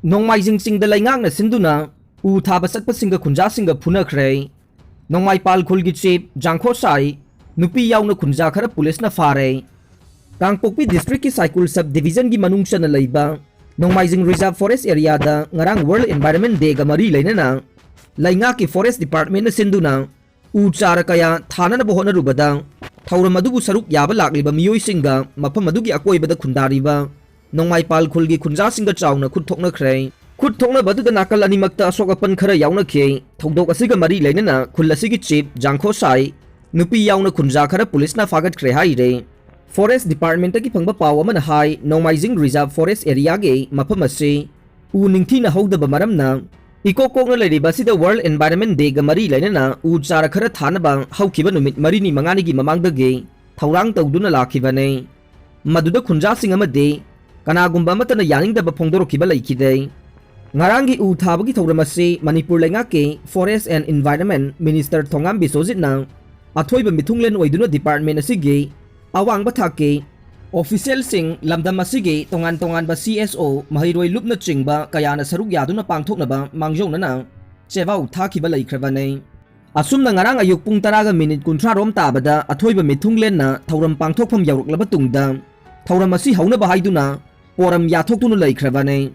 Nongmaijing Chingda Leingakna Sinduna U Thaba Chatpasingga Khunjasingga Funakhre Nongmaipal Khulgi Chief Jangkho Sai Nupi Yauna Khunja Khara Police na Fare Kangpokpi District ki Cycle Sub Division gi manung chana leiba Nongmaijing Reserve Forest Area da ngarang World Environment Day ga mari leinana Leingak ki Forest Department na Sinduna U chara kaya thana na bohona rubada Thauram adubu saruk yaba lakliba miyoi singa mapam adugi akoibada khundariba Nongmaipal Khulgi Khunjasingga chawna khutthokna khre khutthokna baduda nakal animakta asokapan khara yauna khe thongdok asiga mari leinana khulasigi chief Jangkho Sai nupi yauna khunja khara police na fagat khre hai re Forest Department ki phangba paw amana hai Nongmaijing Reserve Forest Area ge mafam ase u ningthi na howdaba maramna ikokokna leiriba sida World Environment Day ga mari leinana u chara khara thanaba hawkiba numit mari ni mangani gi mamangda ge thawrang tawduna lakhibane maduda Khunjasingga amade Kanagumba matana yaningdaba phongdorokiba leikide ngarangi u thabagi thauramase Manipur Leingakke Forest and Environment Minister Thongam Bisojitna athoiba mithunglen oiduna department asige awangba thake official sing lamdam asige tongan ba CSO mahiroi lupna chingba kayana saruk yaduna pangthoknaba mangjongna chewau thakiba leikhravane asumna ngarang ayuk pung 10 minute 30 rom tabada athoiba mithunglen na thauram pangthokpham yauruklaba tungda thauram asi haunaba haiduna Poram yathoktuno leikhravane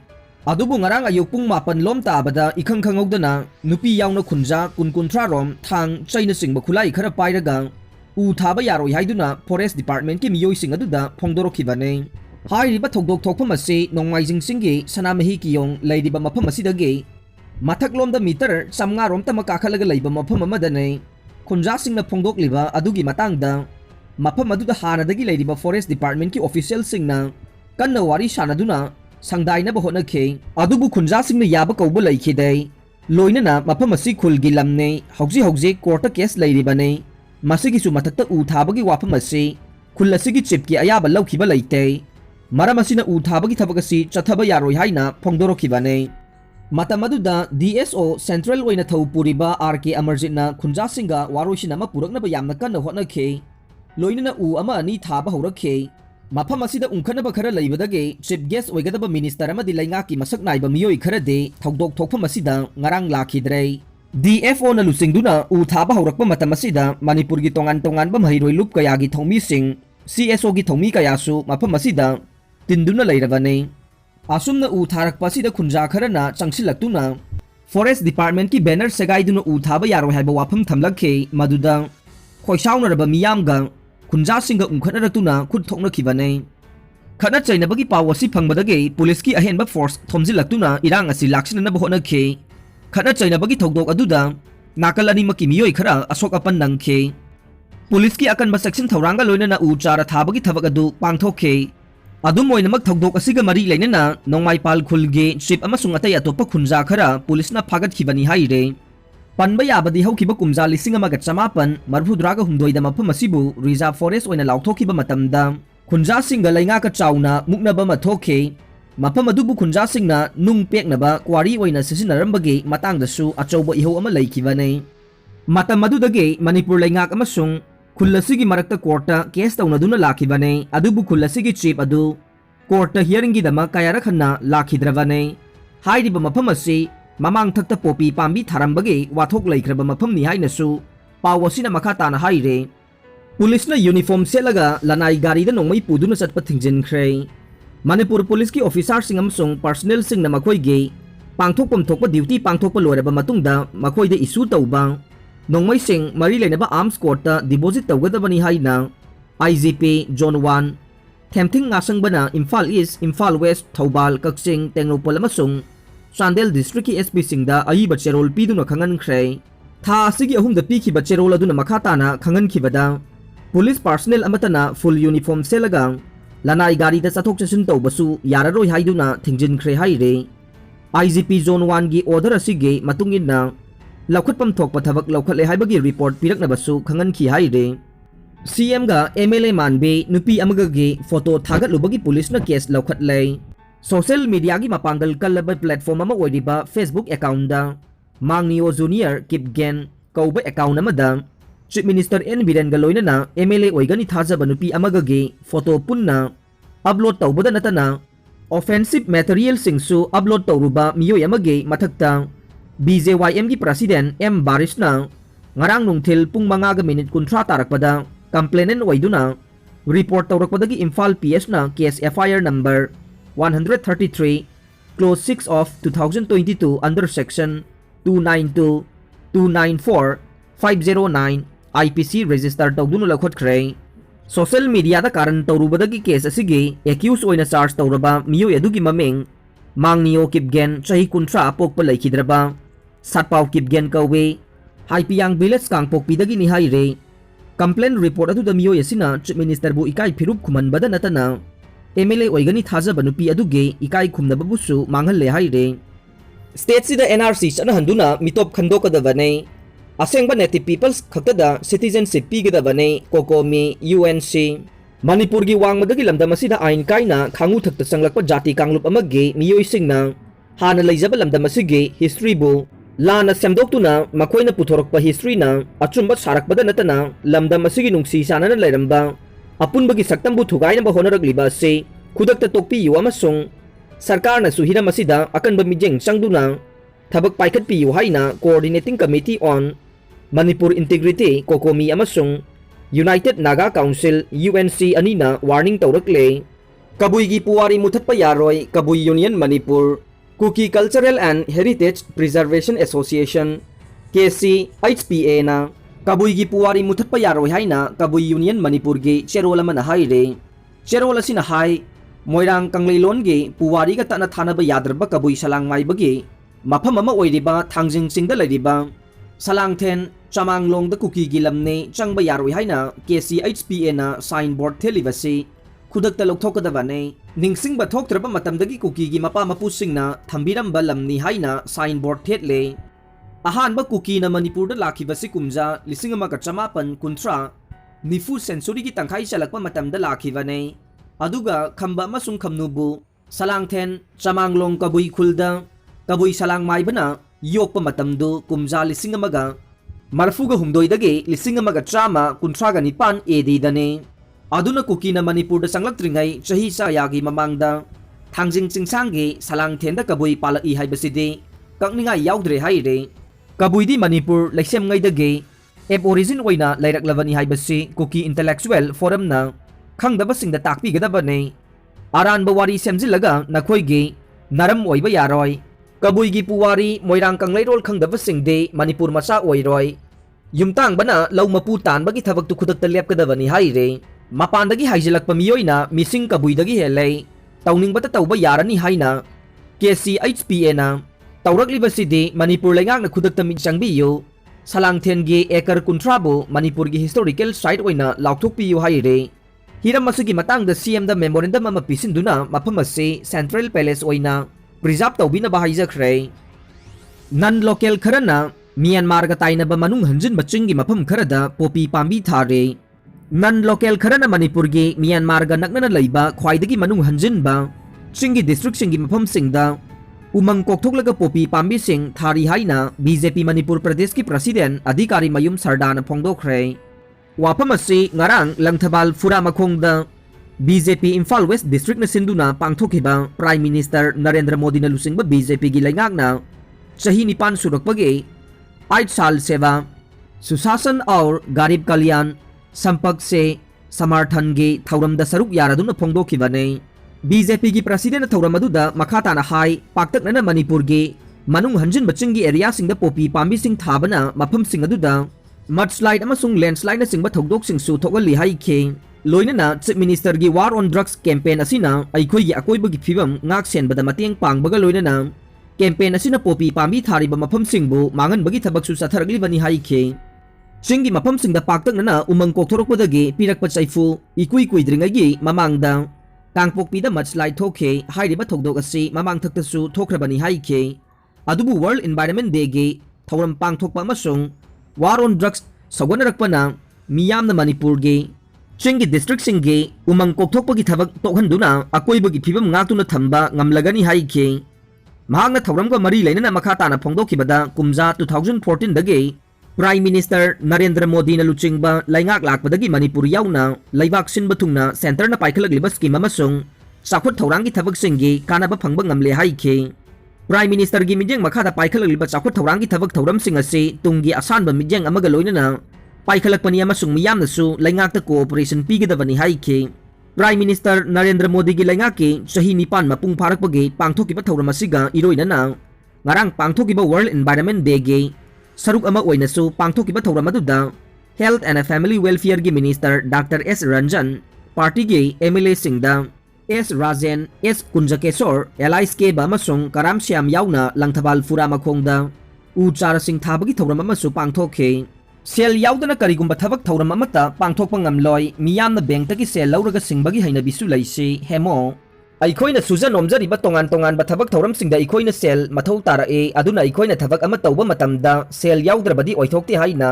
adubu ngarang ayuk pung 8 lom tabada ikhang khangogdana nupi yauna khunja kuntra rom thang chaina singba khulai khara pairaga u thaba yaroi haiduna Forest Department ki miyoi sing aduda phongdorokhibane hairiba thogdok thokpham ase Nongmaijing singgi sanamahi kiyong leidiba mafam asidage mathaklomda meter 500 rom tama kakhalaga leiba mafam amadane Khunjasingna phongdokliba adugi matangda mafam aduda hanadagi leidiba Forest Department ki official singna Kanna wari sanaduna sangdaina ba honakhe adubu Khunjasingna yaba kauba leikhide loinana mafam asi khulgi lamne hauji court case leiribane masigi su mathakta u thabagi wafam asi khulasigi chipki ayaba laukhiba leite maramasina u thabagi thabagasi chathaba yaroi haina phongdorokhibane matamaduda DSO Central oina thaupuriba RK Amarjitna Khunjasingga waroisina ma purakna ba yamna kanna honakhe loinana u ama ani thaba horakhe Mafam asida ungkhanaba khara leibadage chief guest oigadaba minister amadi Leingakki masak naiba miyoi khara de thogdok thokpham asida ngarang lakhidre DFO na lusingduna u thaba horakpa matam asida Manipur gi tongan ba mahiroi lup kaya gi thongmi sing CSO gi thongmi kaya su mafam asida tinduna leirabane asumna u tharakpa asida khunja khara na changsilaktuna Forest Department ki banner segaiduna u thaba yaroi haiba wafam thamlakhe maduda khoisauna raba miyamga Khunjasingga ungkhanartuna khutthokna khibane khana chainabagi pawasi phangbadage police ki ahenba force thomjilaktuna irang asi laksinana bahona khe khana chainabagi thogdok aduda nakalani maki miyoi khara asok apan nangkhe police ki akanba section thoranga loinana u chara thabagi thabak adu pangthokhe adum oinamak thogdok asiga mari leinana Nongmaipal Khulge chief amasung atai atopa khunja khara police na phagat khibani haire Panba yabadi haukiba kumja 1958 marfudraga humdoida mafam asibu Reserve Forest oina lauthokiba matamda Khunjasingga Leingakka chawna muknaba mathokhe mafam adubu Khunjasingna nung peknaba kwari oina sisinarambagi matangdasu achauba ihau ama leikibane matam adudage Manipur Leingak amasung khulasigi marakta courta case taunaduna lakhibane adubu khulasigi chief adu courta hearing gi dama kayara khanna lakhidravane hairiba mafam asi Mamang thakta popi pambi tharambage wathok leikraba mafam ni hainasu pawasina makhatana haire Police na uniform selaga lanai gari da nongmai puduna chatpa thingjinkhre Manipur Police ki officer sing amsong personnel sing na makhoi ge pangthokpam thokpa duty pangthokpa loiraba matungda makhoi da issue tawba nongmai sing mari leinaba arms court ta deposit tawgadabani haina IGP Zone 1 Themthing ngasangbana Imphal East Imphal West Thobal Kaksing Tengropol amasong Chandel District ki SP Singda aiba cherol piduna khangan khre tha asigi ahumda pikhiba cherol aduna makhatana khangan khibada police personnel amatana full uniform selaga lanai gari da chathok chasin tawbasu yararoi haiduna thingjin khre haire IGP Zone 1 gi order asige matungina laukhatpam thokpa thabak laukhatle haibagi report piraknabasu khangan khi haire CM ga MLA manbe nupi amaga ge photo thagat lubagi police na case laukhatle Social media gi mapangal kalaba platform ama oidiba Facebook account da Mangnio Junior Kipgen kauba account amada Chief Minister N Biren galoinana MLA oigani thajaba nupi amagage photo punna upload tawbada natana offensive material singsu upload tawruba miyoy amage mathakta BJYM gi president M Barisna ngarang nungthil pung 5 minute kunthra tarakpada complainant oiduna report tawrakpadagi Imphal PS na case FIR number 133 clause 6 of 2022 under section 292 294 509 IPC register tawduna lakhotkre social media da karan tawrubadagi case asigi accused oina charge tawraba miyoy adugi maming Mangniyo Kipgen chahi kuntra pokpa laikhidraba Satpau Kipgen kawe Haipiyang village kang pokpidagi ni haire complaint report adu da miyoy asina chief minister bu ikai phirup khuman bada natana MLA oigani thajaba nupi aduge ikai khumna babusu manghalle haire state sida NRC chana handuna mitop khandokadabane asengba native peoples khaktada citizenship pigedabane kokomi UNC Manipur gi wangmadagi lamdam asida ain kaina khangu thakta changlakpa jati kanglup amage miyoy singna hana leijaba lamdam asige history bu lana semdoktuna makoina puthorokpa history na achumba sarakpada natana lamdam asigi nungsi sanana leiramba apunbagi saktambu thugaina ba honarakliba se khudakta tokpi yu amasung sarkar na suhira masida akanba mijeng changduna thabak paikhatpi yu haina coordinating committee on Manipur integrity kokomi amasung United Naga Council UNC anina warning tawrakle kabui gi puwari muthatpa yaroi kabui Union Manipur Kuki Cultural and Heritage Preservation Association KCHPA na kabui gi puwari muthatpa yaroi haina kabui Union Manipur gi cherola mana haire cherola sina hai moirang kangleilon gi puwari ga tana thanaba yadraba kabui salang mai bagi mafam ama oiriba thangjing singda lariba Salangthen Chamanglong da Kuki gilamne changba yaroi haina KCHPA na signboard thelibasi khudakta lokthokadabane ningsingba thoktraba matamdagi Kuki gi mapa mapusingna thambiramba lamni haina signboard thetle ahanba Kuki na Manipur da lakhibasi kumja 1950 nifu century gi tangkhai chalakpa matamda lakhibane aduga khamba amasung khamnubu Salangthen Chamanglong kabui khulda kabui salang maibana yokpa matamdu kumja 1950 1919 AD dane aduna Kuki na Manipur da sanglaktringai chahi sayagi mamangda thangjing chingsangi Salangthen da kabui palai haibasidi kakningai yaudre haire kabui di Manipur laisem ngai dage ep origin oina lairaklavani haibasi Kuki intellectual forum na khangdaba singda takpi gadabane aranba wari semjilaga nakhoigi naram oiba yaroi kabui gi puwari moirang kangleirol khangdaba singde Manipur macha oiroi yumtang bana law mapu tanbagi thabak tu khudakta lepkadabani haire mapandagi haijalakpa miyoina mising kabui dagi helei tawningbata tawba yarani haina KCHPA na tawraklibasidi Manipur Leingakna khudakta michangbiyu Salangthen gi ekar kuntrabu Manipur gi historical site oina lauthokpiyu haire hiram masigi matangda CM da memorandum ama pisinduna mafam ase Central Palace oina preserve tawbina bahaijakhre nan local kharana Myanmar ga tainaba manung hanjin bachingi mafam kharada popi pambi thare nan local kharana Manipur gi Myanmar ga nakna leiba khwaidagi manung hanjin ba chingi district singi mafam singda umang kokthoklaga popi pambi sing thari haina BJP Manipur Pradesh ki president adhikari mayum sardana phongdokhre wafam ase ngarang langthabal fura makhongda BJP Imphal West District na Sinduna pangthokiba Prime Minister Narendra Modi na lusingba BJP gi Leingakna chahi 9 surakpagi 8 साल सेवा सुशासन और गरीब कल्याण संपर्क से समर्थन के थौरम द सरुक यारादुन फोंदोखिबने बीजेपी की प्रेसिडेंट थौरम अदुदा मखाताना हाई पाक्तकना मणिपुर के मनुंग हंजिन बचिंग की एरिया सिंग द पोपी पांबी सिंग थाबना मफम सिंग अदुदा मडस्लाइड अमसुंग लैंडस्लाइड न सिंग थौदोक सिंग सु थोगली हाइखे लोइनना चीफ मिनिस्टर की वार ऑन ड्रग्स कैंपेन असिना अइखोई की अकोइबगी फिबम ngak senbada mateng pangbага लोइनना कैंपेन असिना पोपी पांबी थारिबा मफम सिंगबु मांगनबगी थबकसु साथरगलिबनी हाइखे चिंगी मफम सिंगदा पाक्तकना उमंग कोकथोरकपदगी पिरकपा चैफु इकुई कुइद्रिंगगी ममांगदा कांगपोकपीदा मचलाइ थोखे हाइरिबा थौदोक असि ममांग थक्तसु थोख्रबनी हाइखे अदुबु वर्ल्ड एनवायरनमेंट डे गे थौरम पांगथोकपा अमसुंग वार ऑन ड्रग्स सगवनरकपना मियामना मणिपुर गे चिंगी डिस्ट्रिक्ट सिंगे उमंग कोकथोकपगी थबक तोहनदुना अकोइबगी फिबम ngaktuna thamba ngamlagani haइखे महांगना थौरमगा मरी लेना मखाताना फोंदोखिबदा कुमजा 2014 दगे प्राइम मिनिस्टर नरेंद्र मोदी न लुचिंगबा लाइंगाक लाकपदगी मणिपुर याउना लाइबाक सिनबथुंगना सेंटर न पाइखलगलिबा स्कीम अमसुंग चाखुत थौरांगी थबकसिंगी कानाबा फंगबा ngamle हाइखि प्राइम मिनिस्टर की मिजेंग मखादा पाइखललिबा चाखुत थौरांगी थबक थौरमसिंग असि तुंगी असानबा मिजेंग अमगा लोइनना पाइखलकपनि अमसुंग मियामनसु लैंगाकता कोऑपरेशन पीगदबनि हाइखि प्राइम मिनिस्टर नरेंद्र मोदी की लैंगाकी चही निपान मपुंग फारकपगी पांगथोकिबा थौरम असिगा इरोइनना ngarang पांगथोकिबा वर्ल्ड एनवायरनमेंट डे गी सरुक अमा ओइनसु पांगथोकिबा थौरम अदुदा हेल्थ एंड फैमिली वेलफेयर की minister doctor S Ranjan party की एमएलए सिंगदा S Rajen S Kunjkeshor alias के बमसुंग कराम श्याम याउना लंगथबाल फुरा मखोंगदा उ चारा सिंग थाबगी थौरम अमसु पांगथोखे सेल याउदना करिगुंबा थबक थौरम अमता पांगथोकपा ngamloi मियामना बैंक तकी सेल लौरगा सिंगबगी हैनबिसु लैसि हेमो अखोइना सुजन नोमजरिबा तोंगान तोंगान थबक थौरम सिंगदा अखोइना सेल मथौ ताराए अदुना अखोइना थबक अमा तौबा मतमदा सेल याउद्रबदी ओइथोक्ति हाइना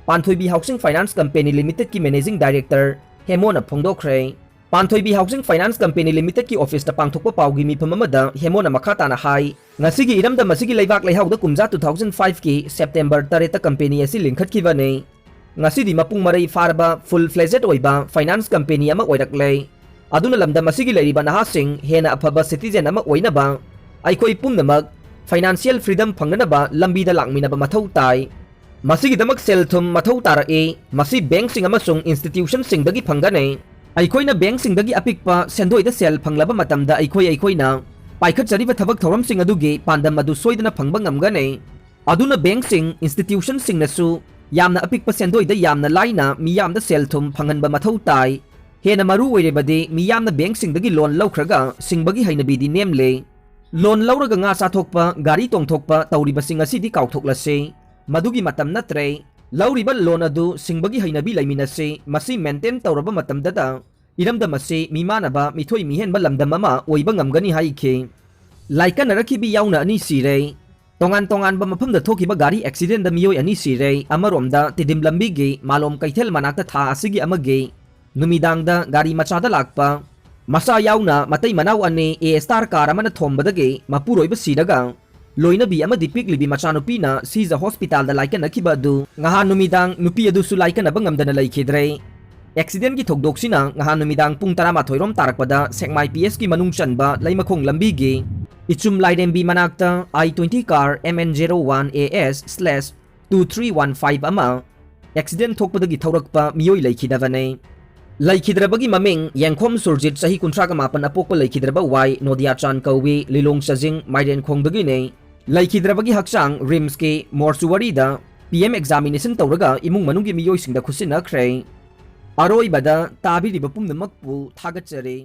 Panthoibi housing finance company limited की मैनेजिंग डायरेक्टर हेमोना फोंदोखरे Panthoibi housing finance company limited की ऑफिस ता पांथोकपा पाउगी मिफम अमदा हेमोना मखाताना high ngasiगी iramda masigi leibak leihauda kumja 2005 की सेप्टेम्बर 3 ता company asi लिंखतखिबने ngasidi mapung marai farba full fledged oiba finance company ama oirakle aduna lamda masigi leiriba nahasing hena afaba citizen ama oinaba aikoi pumnamak financial freedom phanganaba lambi da langminaba mathau tai masigi damak sel thum mathau tarae masi bank sing amasung institution sing dagi phangane aikoina bank sing dagi apikpa sendoi da sel phanglaba matamda aikoina पाइखतजरिबा थबक थौरम सिंग अदुगी पांदम अदु सोइदना फंगबा ngamgane aduna bank sing institution sing nasu yamna apikpa sendoi da yamna laina miyamda sel thum phanganba mathau tai hena maru oirebadi miyamna bank sing dagi loan laukhraga singbagi hainabidi nemle loan lauraga nga chathokpa gari tongthokpa tauriba sing asidi kauthoklase madugi matam natre lauriba loan adu singbagi hainabi laiminase masi maintain tauraba matamda da इरमदा मसे मीमानबा मिथोई मिहेनबा लमदम अमा ओइबा ngamgani हाइखे lichen रखिबि याउना अनि सिरे तोंगान तोंगान बा मफमदा थोकिबा गाड़ी accident दा मियोय अनि सिरे अमरोमदा तिदिम लंबी गे मालोम कैथेल मनाक्ता था असिगी अमगे नुमिदांगदा गाड़ी मचादा लाकपा मसा याउना मतै मनाव अने ए स्टार कार अमना थोमबदगे मपुरोइबा सिरगा लोइना बि अमा दीपिक लिबि मचानुपीना सीजा हॉस्पिटल दा लाइकन नखिबा दु ngहा नुमिदांग नुपी अदुसु लाइकन अबा ngamdana लाइखिद्रे एक्सीडेंट की थोकदोक्सिना ngहा नुमिदांग पुंग 13 रोम तारकपदा सेकमाई पीएस की मनुंग चनबा लैमखोंग लंबी गे इचुम लाइडेंबी मनाक्ता I-20 कार MN01AS/2315 अमा एक्सीडेंट थोकपदगी थौरकपा मियोय लैखिदबने लैखिद्रबगी ममिंग यंखोम सुरजित सही 38 अपोकपा लैखिद्रबा वाई नोदिया चान कौवी लिलोंग सजिंग माइरेन खोंगदगिने लैखिद्रबगी हक्चांग रिम्स के मोर्चुवरीदा पीएम एग्जामिनेशन तौरगा इमुंग मनुंगी मियोय सिंगदा खुसिनखरे अरोइबदा ताबिरिबा पुंगनमकपु थागतचरे।